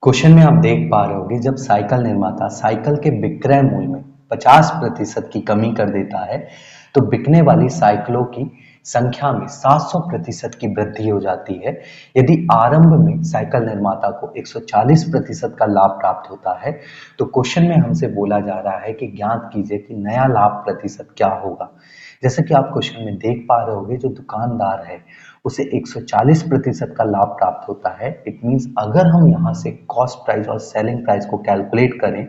Question में आप देख पा रहे होंगे जब साइकिल निर्माता साइकिल के विक्रय मूल्य में 50% की कमी कर देता है तो बिकने वाली साइकिलों की संख्या में 700% की वृद्धि हो जाती है। यदि आरंभ में साइकिल निर्माता को 140% का लाभ प्राप्त होता है तो क्वेश्चन में हमसे बोला जा रहा है कि ज्ञात कीजिए कि नया लाभ प्रतिशत क्या होगा। जैसे कि आप क्वेश्चन में देख पा रहे होंगे जो दुकानदार है उसे 140% का लाभ प्राप्त होता है। इट मीन्स अगर हम यहाँ से कॉस्ट प्राइस और सेलिंग प्राइस को कैलकुलेट करें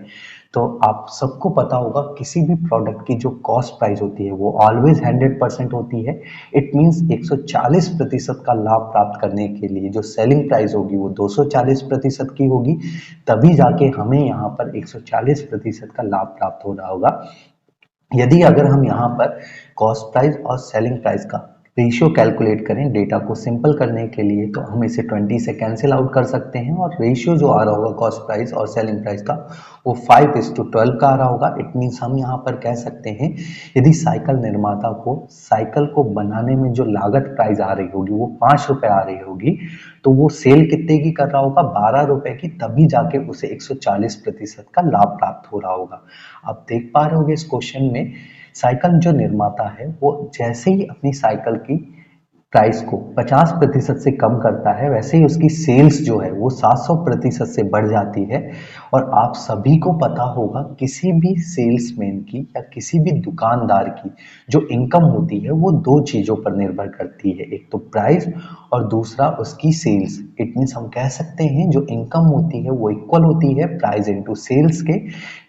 तो आप सबको पता होगा किसी भी प्रोडक्ट की जो कॉस्ट प्राइस होती है वो ऑलवेज 100% होती है। इट मीन्स 140% का लाभ प्राप्त करने के लिए जो सेलिंग प्राइस होगी वो 240% की होगी, तभी जाके हमें यहाँ पर 140% का लाभ प्राप्त हो रहा होगा। यदि अगर हम यहाँ पर कॉस्ट प्राइस और सेलिंग प्राइस का रेशियो कैलकुलेट करें डेटा को सिंपल करने के लिए तो हम इसे 20 से कैंसिल आउट कर सकते हैं और रेशियो जो आ रहा होगा कॉस्ट प्राइस और सेलिंग प्राइस का वो 5:12 का आ रहा होगा। इट मीन्स हम यहाँ पर कह सकते हैं यदि साइकिल निर्माता को साइकिल को बनाने में जो लागत प्राइस आ रही होगी वो 5 रुपए आ रही होगी तो वो सेल कितने की कर रहा होगा 12 रुपए की, तभी जाके उसे 140% का लाभ प्राप्त हो रहा होगा। आप देख पा रहे होगे इस क्वेश्चन में साइकिल जो निर्माता है वो जैसे ही अपनी साइकिल की प्राइस को 50% से कम करता है वैसे ही उसकी सेल्स जो है वो 700% से बढ़ जाती है। और आप सभी को पता होगा किसी भी सेल्समैन की या किसी भी दुकानदार की जो इनकम होती है वो दो चीजों पर निर्भर करती है, एक तो प्राइस और दूसरा उसकी सेल्स। इट मीन्स हम कह सकते हैं जो इनकम होती है वो इक्वल होती है प्राइस इनटू सेल्स के।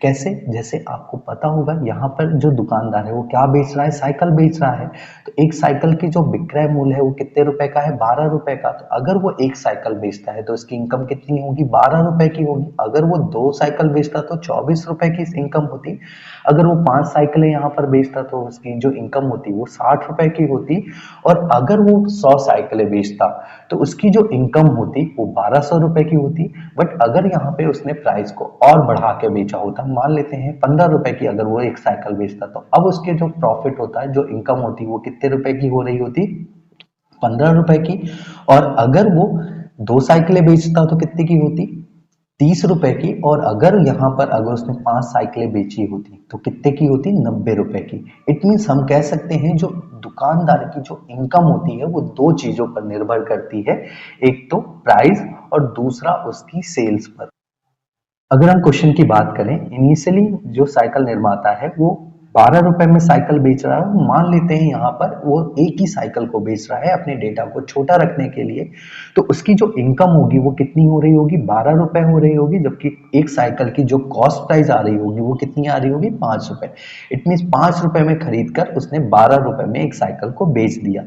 कैसे? जैसे आपको पता होगा यहाँ पर जो दुकानदार है वो क्या बेच रहा है, साइकिल बेच रहा है। तो एक साइकिल की जो विक्रय मूल्य है वो कितने रुपए का है, 12 रुपए का। तो अगर वो एक साइकिल बेचता है तो उसकी इनकम कितनी होगी, 12 रुपए की होगी। अगर वो दो साइकिल बेचता तो 24 रुपए की इनकम होती। अगर वो 5 साइकिलें यहाँ पर बेचता तो उसकी जो इनकम होती वो 60 रुपए की होती। और अगर वो 100 साइकिलें बेचता तो उसकी जो इनकम होती वो 1200 रुपए की होती। बट अगर यहाँ पे उसने प्राइस को और बढ़ा के बेचा होता, मान लेते हैं 15 रुपए की अगर वो एक साइकिल बेचता, तो अब उसके जो प्रॉफिट होता है, जो इनकम होती वो कितने रुपए की हो रही होती, 15 रुपए की। और अगर वो दो साइकिलें बेचता तो कितने की होती, 30 रुपए की। और अगर यहाँ पर अगर उसने 5 साइकिलें बेची होती तो कितने की होती, 90 रुपए की। इट मीन्स हम कह सकते हैं जो दुकानदार की जो इनकम होती है वो दो चीजों पर निर्भर करती है, एक तो प्राइस और दूसरा उसकी सेल्स पर। अगर हम क्वेश्चन की बात करें, इनिशियली जो साइकिल निर्माता है वो 12 रुपए में साइकिल बेच रहा है। मान लेते हैं यहाँ पर वो एक ही साइकिल को बेच रहा है अपने डेटा को छोटा रखने के लिए, तो उसकी जो इनकम होगी वो कितनी हो रही होगी, 12 रुपए हो रही होगी। जबकि एक साइकिल की जो कॉस्ट प्राइस आ रही होगी वो कितनी आ रही होगी, 5 रुपए। इट मीन्स 5 रुपए में खरीद कर उसने 12 रुपए में एक साइकिल को बेच दिया।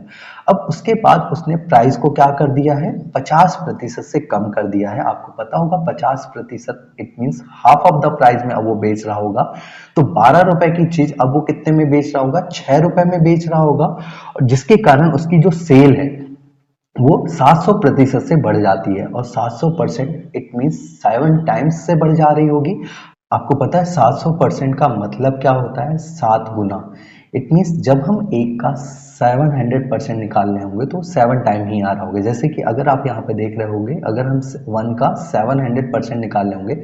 अब उसके बाद उसने प्राइस को क्या कर दिया है, 50% से कम कर दिया है। आपको पता होगा 50%, it means half of the price में अब वो बेच रहा होगा। तो 12 रुपए की चीज अब वो कितने में बेच रहा होगा, 6 रुपए में बेच रहा होगा। और जिसके कारण उसकी जो सेल है वो 700% से बढ़ जाती है। और 700% इट मीन्स 7 टाइम्स से बढ़ जा रही होगी। आपको पता है 700% का मतलब क्या होता है, 7 गुना। इट मीन्स जब हम एक का 700% निकाल रहे होंगे तो 7 टाइम ही आ रहा होगा। जैसे कि अगर आप यहाँ पे देख रहे होंगे, अगर हम 1 का 700% निकाल रहे होंगे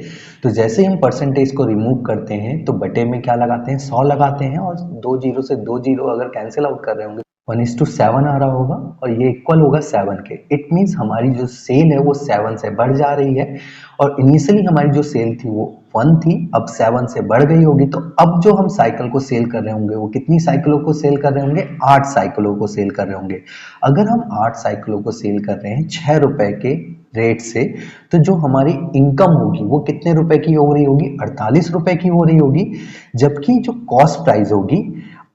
तो जैसे ही हम परसेंटेज को रिमूव करते हैं तो बटे में क्या लगाते हैं, 100 लगाते हैं। और दो जीरो से दो जीरो अगर कैंसिल आउट कर रहे होंगे 1:7 आ रहा होगा और ये इक्वल होगा 7 के। इट मीन्स हमारी जो सेल है वो 7 से बढ़ जा रही है। और इनिशियली हमारी जो सेल थी वो 1 थी, अब 7 से बढ़ गई होगी। तो अब जो हम साइकिल को सेल कर रहे होंगे वो कितनी साइकिलों को सेल कर रहे होंगे, 8 साइकिलों को सेल कर रहे होंगे। अगर हम 8 साइकिलों को सेल कर रहे हैं 6 रुपए के रेट से, तो जो हमारी इनकम होगी वो कितने रुपए की हो रही होगी, 48 रुपए की हो रही होगी। जबकि जो कॉस्ट प्राइस होगी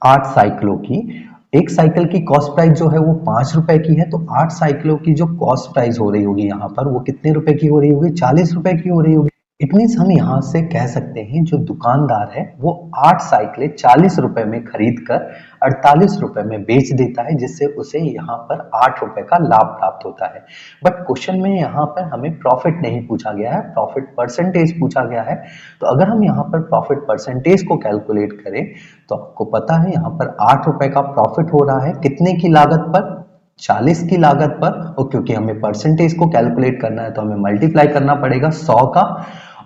8 साइकिलों की, एक साइकिल की कॉस्ट प्राइस जो है वो 5 रुपए की है, तो 8 साइकिलों की जो कॉस्ट प्राइस हो रही होगी यहाँ पर वो कितने रुपए की हो रही होगी, 40 रुपए की हो रही होगी। इट मीन्स हम यहाँ से कह सकते हैं जो दुकानदार है वो 8 साइकिलें 40 रुपए में खरीद कर 48 रुपए में बेच देता है, जिससे उसे यहाँ पर 8 रुपए का लाभ प्राप्त होता है। बट क्वेश्चन में यहाँ पर हमें प्रॉफिट नहीं पूछा गया है, प्रॉफिट परसेंटेज पूछा गया है। तो अगर हम यहाँ पर प्रॉफिट परसेंटेज को कैलकुलेट करें तो आपको पता है यहाँ पर 8 रुपए का प्रॉफिट हो रहा है कितने की लागत पर, 40 की लागत पर, और क्योंकि हमें परसेंटेज को कैलकुलेट करना है तो हमें मल्टीप्लाई करना पड़ेगा 100 का।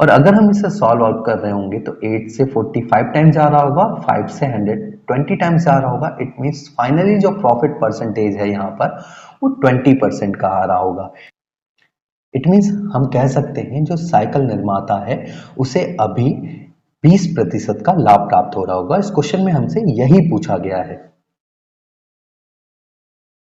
और अगर हम इसे सॉल्व आउट कर रहे होंगे तो 8 से 45 टाइम्स जा रहा होगा, 5 से 120 टाइम्स जा रहा होगा। इट मीन्स फाइनली जो प्रॉफिट परसेंटेज है यहाँ पर वो 20% का आ रहा होगा। इट मीन्स हम कह सकते हैं जो साइकिल निर्माता है उसे अभी 20% का लाभ प्राप्त हो रहा होगा। इस क्वेश्चन में हमसे यही पूछा गया है।